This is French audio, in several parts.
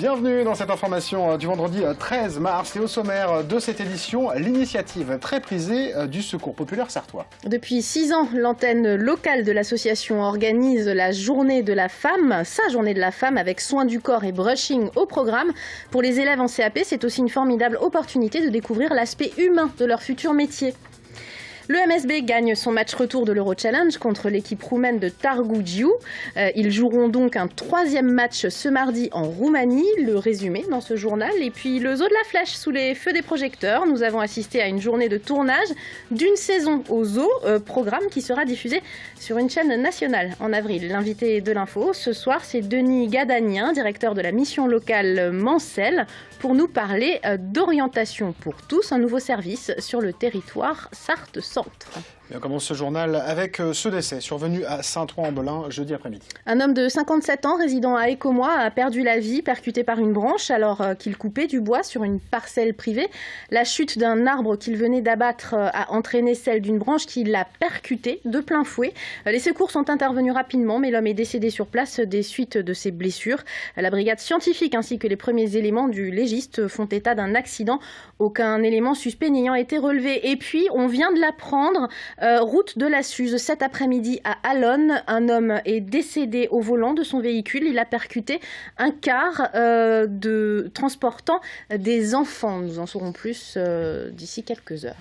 Bienvenue dans cette information du vendredi 13 mars et au sommaire de cette édition, l'initiative très prisée du Secours populaire sarthois. Depuis 6 ans, l'antenne locale de l'association organise la journée de la femme, sa journée de la femme avec soins du corps et brushing au programme. Pour les élèves en CAP, c'est aussi une formidable opportunité de découvrir l'aspect humain de leur futur métier. Le MSB gagne son match retour de l'Euro Challenge contre l'équipe roumaine de Târgu Jiu. Ils joueront donc un 3e match ce mardi en Roumanie. Le résumé dans ce journal. Et puis le zoo de la Flèche sous les feux des projecteurs. Nous avons assisté à une journée de tournage d'une saison au zoo, programme qui sera diffusé sur une chaîne nationale en avril. L'invité de l'info ce soir, c'est Denis Gadanien, directeur de la mission locale Mancel, pour nous parler d'orientation pour tous, un nouveau service sur le territoire Sarthe-Centre. Et on commence ce journal avec ce décès survenu à Saint-Ouen-en-Belin jeudi après-midi. Un homme de 57 ans résidant à Écomois a perdu la vie percuté par une branche alors qu'il coupait du bois sur une parcelle privée. La chute d'un arbre qu'il venait d'abattre a entraîné celle d'une branche qui l'a percuté de plein fouet. Les secours sont intervenus rapidement mais l'homme est décédé sur place des suites de ses blessures. La brigade scientifique ainsi que les premiers éléments du légiste font état d'un accident. Aucun élément suspect n'ayant été relevé. Et puis on vient de l'apprendre. Route de la Suze, cet après-midi à Allonne, un homme est décédé au volant de son véhicule. Il a percuté un car transportant des enfants. Nous en saurons plus d'ici quelques heures.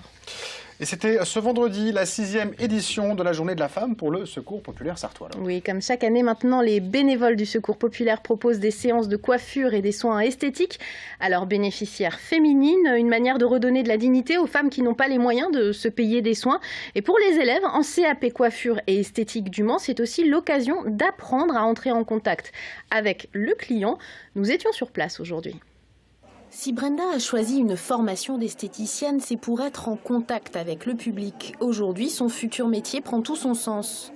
Et c'était ce vendredi la 6e édition de la Journée de la femme pour le Secours populaire sarthois. Oui, comme chaque année maintenant, les bénévoles du Secours populaire proposent des séances de coiffure et des soins esthétiques à leurs bénéficiaires féminines, une manière de redonner de la dignité aux femmes qui n'ont pas les moyens de se payer des soins. Et pour les élèves en CAP coiffure et esthétique du Mans, c'est aussi l'occasion d'apprendre à entrer en contact avec le client. Nous étions sur place aujourd'hui. Si Brenda a choisi une formation d'esthéticienne, c'est pour être en contact avec le public. Aujourd'hui, son futur métier prend tout son sens.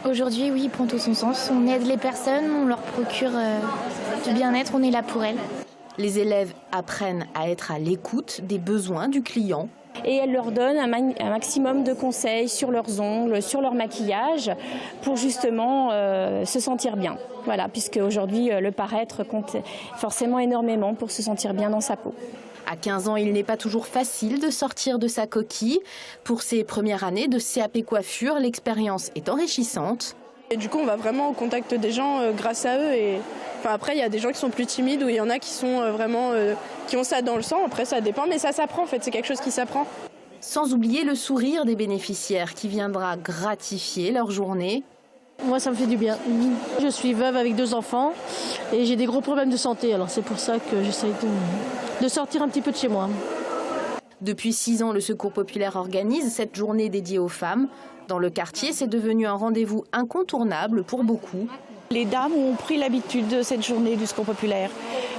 Aujourd'hui, oui, il prend tout son sens. On aide les personnes, on leur procure du bien-être, on est là pour elles. Les élèves apprennent à être à l'écoute des besoins du client. Et elle leur donne un maximum de conseils sur leurs ongles, sur leur maquillage, pour justement se sentir bien. Voilà, puisque aujourd'hui le paraître compte forcément énormément pour se sentir bien dans sa peau. À 15 ans, il n'est pas toujours facile de sortir de sa coquille. Pour ses premières années de CAP coiffure, l'expérience est enrichissante. Et du coup, on va vraiment au contact des gens grâce à eux. Et après, il y a des gens qui sont plus timides ou il y en a qui sont vraiment qui ont ça dans le sang. Après, ça dépend, mais ça s'apprend en fait. C'est quelque chose qui s'apprend. Sans oublier le sourire des bénéficiaires qui viendra gratifier leur journée. Moi, ça me fait du bien. Je suis veuve avec 2 enfants et j'ai des gros problèmes de santé. Alors c'est pour ça que j'essaye de sortir un petit peu de chez moi. Depuis 6 ans, le Secours populaire organise cette journée dédiée aux femmes. Dans le quartier, c'est devenu un rendez-vous incontournable pour beaucoup. Les dames ont pris l'habitude de cette journée du Secours populaire.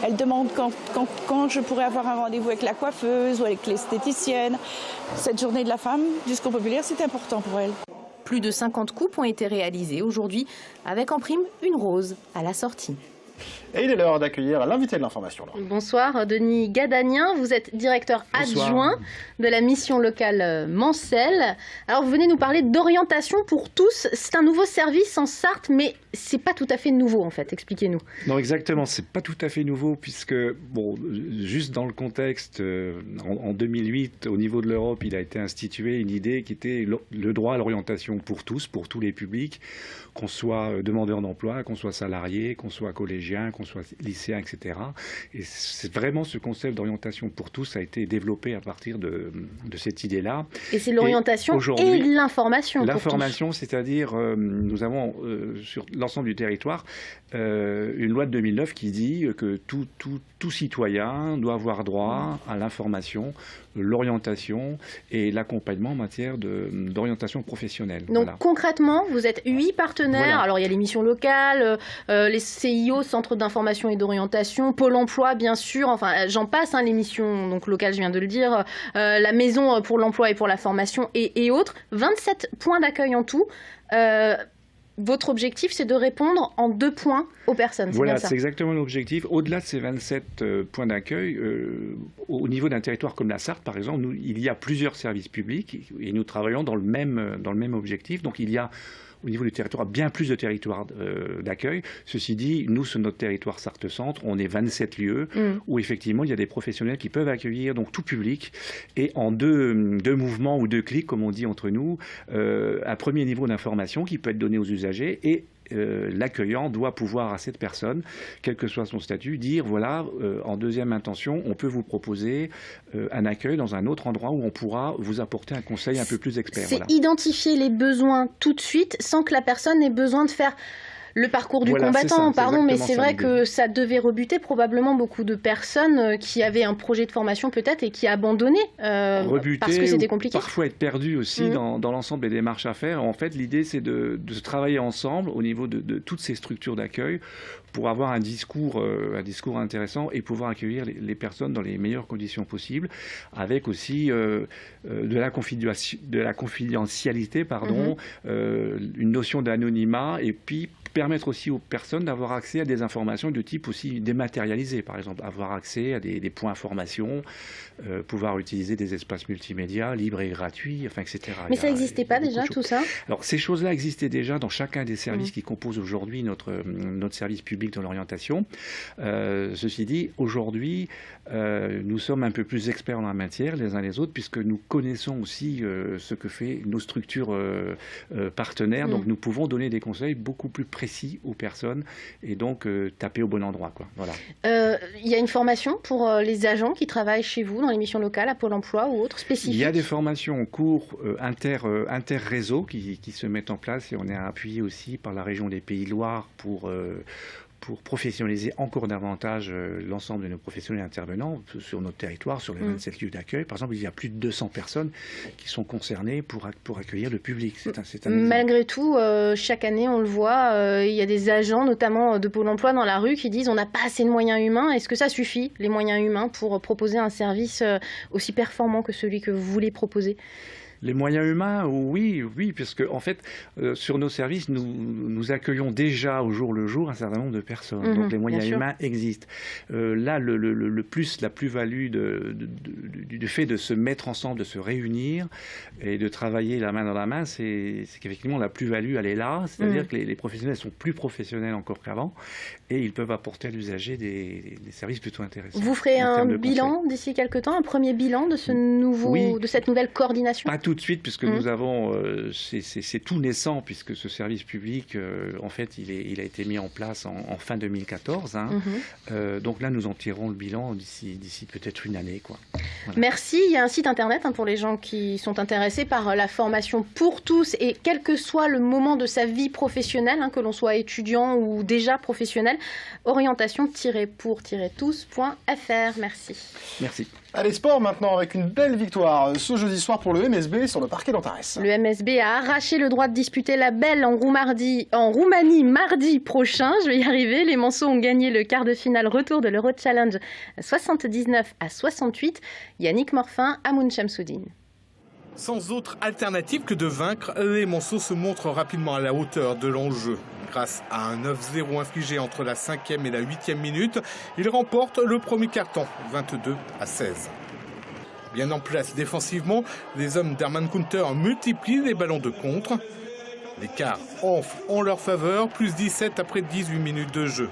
Elles demandent quand je pourrais avoir un rendez-vous avec la coiffeuse ou avec l'esthéticienne. Cette journée de la femme du Secours populaire, c'est important pour elles. Plus de 50 coupes ont été réalisées aujourd'hui, avec en prime une rose à la sortie. Et il est l'heure d'accueillir l'invité de l'information. Bonsoir, Denis Gadanien. Vous êtes directeur adjoint de la mission locale Mancel. Alors, vous venez nous parler d'orientation pour tous. C'est un nouveau service en Sarthe, mais c'est pas tout à fait nouveau, en fait. Expliquez-nous. Non, exactement. C'est pas tout à fait nouveau, puisque, bon, juste dans le contexte, en 2008, au niveau de l'Europe, il a été institué une idée qui était le droit à l'orientation pour tous les publics, qu'on soit demandeur d'emploi, qu'on soit salarié, qu'on soit collégien, qu'on soit lycéen, etc. Et c'est vraiment ce concept d'orientation pour tous a été développé à partir de cette idée-là. Et c'est l'orientation et l'information. L'information, c'est-à-dire, nous avons sur l'ensemble du territoire une loi de 2009 qui dit que tout citoyen doit avoir droit à l'information, l'orientation et l'accompagnement en matière d'orientation professionnelle. Donc voilà. Concrètement, vous êtes 8 partenaires. Voilà. Alors il y a les missions locales, les CIO, Centres d'information et d'orientation, Pôle emploi bien sûr, enfin j'en passe, les missions donc, locales, je viens de le dire, la maison pour l'emploi et pour la formation et autres. 27 points d'accueil en tout. Votre objectif, c'est de répondre en 2 points aux personnes. Voilà, c'est exactement l'objectif. Au-delà de ces 27 points d'accueil, au niveau d'un territoire comme la Sarthe, par exemple, il y a plusieurs services publics et nous travaillons dans le même objectif. Donc il y a au niveau du territoire, bien plus de territoires d'accueil. Ceci dit, nous, sur notre territoire Sarthe-Centre, on est 27 lieux où effectivement il y a des professionnels qui peuvent accueillir donc tout public et en deux mouvements ou 2 clics, comme on dit entre nous, un premier niveau d'information qui peut être donné aux usagers et l'accueillant doit pouvoir à cette personne, quel que soit son statut, dire voilà, en deuxième intention, on peut vous proposer un accueil dans un autre endroit où on pourra vous apporter un conseil un peu plus expert. C'est identifier les besoins tout de suite sans que la personne ait besoin de faire le parcours du combattant, mais c'est vrai que ça devait rebuter probablement beaucoup de personnes qui avaient un projet de formation peut-être et qui abandonnaient parce que c'était compliqué. Parfois être perdu aussi dans l'ensemble des démarches à faire. En fait, l'idée, c'est de travailler ensemble au niveau de toutes ces structures d'accueil pour avoir un discours intéressant et pouvoir accueillir les personnes dans les meilleures conditions possibles, avec aussi de la confidentialité, une notion d'anonymat, et puis permettre aussi aux personnes d'avoir accès à des informations de type aussi dématérialisé, par exemple avoir accès à des points information, pouvoir utiliser des espaces multimédia libres et gratuits, etc. Mais ça n'existait pas déjà, tout ça? Alors ces choses-là existaient déjà dans chacun des services qui composent aujourd'hui notre service public de l'orientation. Ceci dit, aujourd'hui, nous sommes un peu plus experts en la matière les uns les autres, puisque nous connaissons aussi ce que fait nos structures partenaires, donc nous pouvons donner des conseils beaucoup plus précis aux personnes et donc taper au bon endroit, quoi. Voilà. Y a une formation pour les agents qui travaillent chez vous dans les missions locales à Pôle emploi ou autres spécifiques? Il y a des formations en cours inter-réseaux qui se mettent en place et on est appuyé aussi par la région des Pays de Loire pour professionnaliser encore davantage l'ensemble de nos professionnels intervenants sur notre territoire, sur les 27 lieux d'accueil. Par exemple, il y a plus de 200 personnes qui sont concernées pour accueillir le public. Malgré tout, chaque année, on le voit, il y a des agents, notamment de Pôle emploi dans la rue, qui disent on n'a pas assez de moyens humains. Est-ce que ça suffit, les moyens humains, pour proposer un service aussi performant que celui que vous voulez proposer? Les moyens humains, oui, puisque en fait, sur nos services, nous accueillons déjà au jour le jour un certain nombre de personnes. Donc les moyens humains existent. Là, la plus-value du fait de se mettre ensemble, de se réunir et de travailler la main dans la main, c'est qu'effectivement la plus-value, elle est là. C'est-à-dire que les professionnels sont plus professionnels encore qu'avant et ils peuvent apporter à l'usager des services plutôt intéressants. Vous ferez un bilan d'ici quelques temps, un premier bilan de de cette nouvelle coordination? Pas tout de suite, puisque nous avons, c'est tout naissant, puisque ce service public, en fait, il a été mis en place en fin 2014. Donc là, nous en tirerons le bilan d'ici peut-être une année, quoi. Voilà. Merci. Il y a un site internet pour les gens qui sont intéressés par la formation pour tous, et quel que soit le moment de sa vie professionnelle, que l'on soit étudiant ou déjà professionnel, orientation-pour-tous.fr. Merci. Merci. Allez, sport maintenant, avec une belle victoire ce jeudi soir pour le MSB sur le parquet d'Antares. Le MSB a arraché le droit de disputer la Belle en Roumanie mardi prochain. Je vais y arriver. Les Manceaux ont gagné le quart de finale retour de l'Euro Challenge 79-68. Yannick Morfin, Amoun Chamsoudine. Sans autre alternative que de vaincre, les Manceaux se montrent rapidement à la hauteur de l'enjeu. Grâce à un 9-0 infligé entre la 5e et la 8e minute, ils remportent le premier carton, 22-16. Bien en place défensivement, les hommes d'Herman Kunter multiplient les ballons de contre. L'écart enfle en leur faveur, plus 17 après 18 minutes de jeu.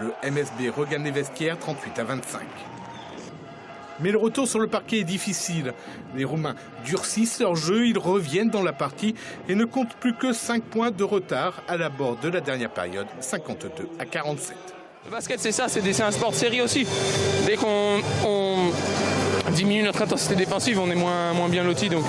Le MSB regagne les vestiaires, 38-25. Mais le retour sur le parquet est difficile. Les Roumains durcissent leur jeu, ils reviennent dans la partie et ne comptent plus que 5 points de retard à l'abord de la dernière période, 52-47. Le basket, c'est ça, c'est un sport de série aussi. Dès qu'on diminue notre intensité défensive, on est moins bien lotis. Donc,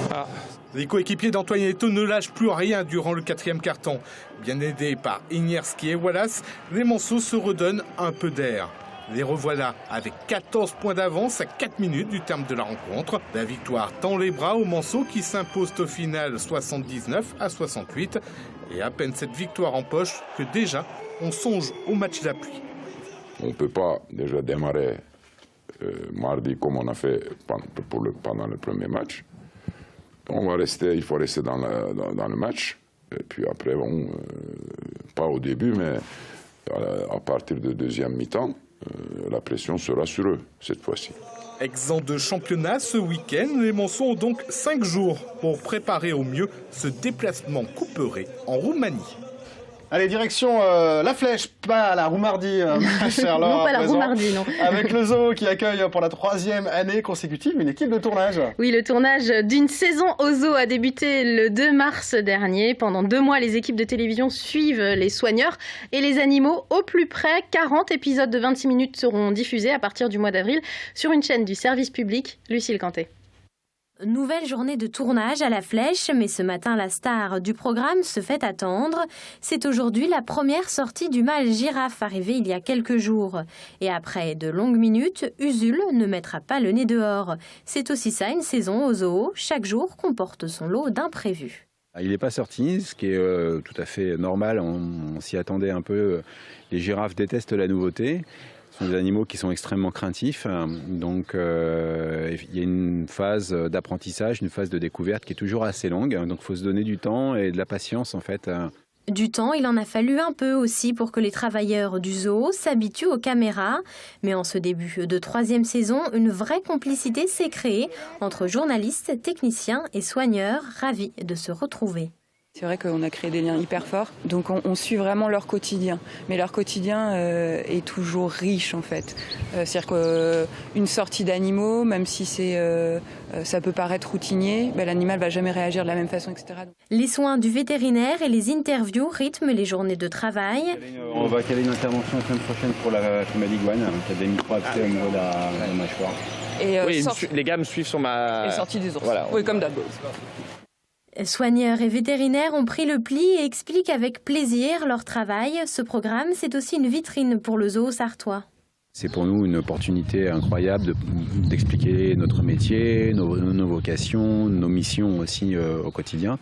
voilà. Les coéquipiers d'Antoine Eto'o ne lâchent plus rien durant le 4e quart-temps. Bien aidés par Ignerski et Wallace, les Manceaux se redonnent un peu d'air. Les revoilà avec 14 points d'avance à 4 minutes du terme de la rencontre. La victoire tend les bras aux Manceaux qui s'imposent au final 79-68. Et à peine cette victoire en poche que déjà on songe au match d'appui. On ne peut pas déjà démarrer mardi comme on a fait pendant le premier match. Il faut rester dans le match. Et puis après, pas au début, mais à partir de deuxième mi-temps, la pression sera sur eux cette fois-ci. Exempt de championnat ce week-end, les Monceaux ont donc 5 jours pour préparer au mieux ce déplacement couperet en Roumanie. Allez, direction la Flèche, pas la Roumardie, ma chère Laure. Non, pas la Roumardie, non. Avec le Zoo qui accueille pour la 3e année consécutive une équipe de tournage. Oui, le tournage d'une saison au Zoo a débuté le 2 mars dernier. Pendant 2 mois, les équipes de télévision suivent les soigneurs et les animaux au plus près. 40 épisodes de 26 minutes seront diffusés à partir du mois d'avril sur une chaîne du service public. Lucille Canté. Nouvelle journée de tournage à la Flèche, mais ce matin, la star du programme se fait attendre. C'est aujourd'hui la première sortie du mâle girafe arrivé il y a quelques jours. Et après de longues minutes, Usul ne mettra pas le nez dehors. C'est aussi ça une saison au zoo. Chaque jour comporte son lot d'imprévus. Il n'est pas sorti, ce qui est tout à fait normal. On s'y attendait un peu. Les girafes détestent la nouveauté. Ce sont des animaux qui sont extrêmement craintifs, donc il y a une phase d'apprentissage, une phase de découverte qui est toujours assez longue, donc il faut se donner du temps et de la patience en fait. Du temps, il en a fallu un peu aussi pour que les travailleurs du zoo s'habituent aux caméras. Mais en ce début de 3e saison, une vraie complicité s'est créée entre journalistes, techniciens et soigneurs, ravis de se retrouver. C'est vrai qu'on a créé des liens hyper forts, donc on suit vraiment leur quotidien. Mais leur quotidien est toujours riche en fait. C'est-à-dire qu'une sortie d'animaux, même si ça peut paraître routinier, l'animal ne va jamais réagir de la même façon, etc. Les soins du vétérinaire et les interviews rythment les journées de travail. On va caler une intervention la semaine prochaine pour la femelle iguane, qui a des micro-abcès au niveau de la mâchoire. Et oui, les gars me suivent sur ma... Et sortie des ours. Voilà. Oui, comme d'hab. Soigneurs et vétérinaires ont pris le pli et expliquent avec plaisir leur travail. Ce programme, c'est aussi une vitrine pour le zoo sarthois. C'est pour nous une opportunité incroyable d'expliquer notre métier, nos vocations, nos missions aussi au quotidien,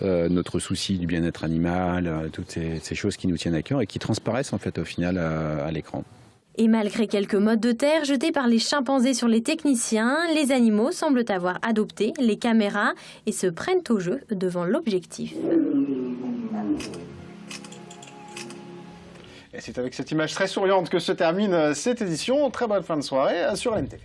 notre souci du bien-être animal, toutes ces choses qui nous tiennent à cœur et qui transparaissent en fait au final à l'écran. Et malgré quelques mottes de terre jetées par les chimpanzés sur les techniciens, les animaux semblent avoir adopté les caméras et se prennent au jeu devant l'objectif. Et c'est avec cette image très souriante que se termine cette édition. Très bonne fin de soirée sur LNTV.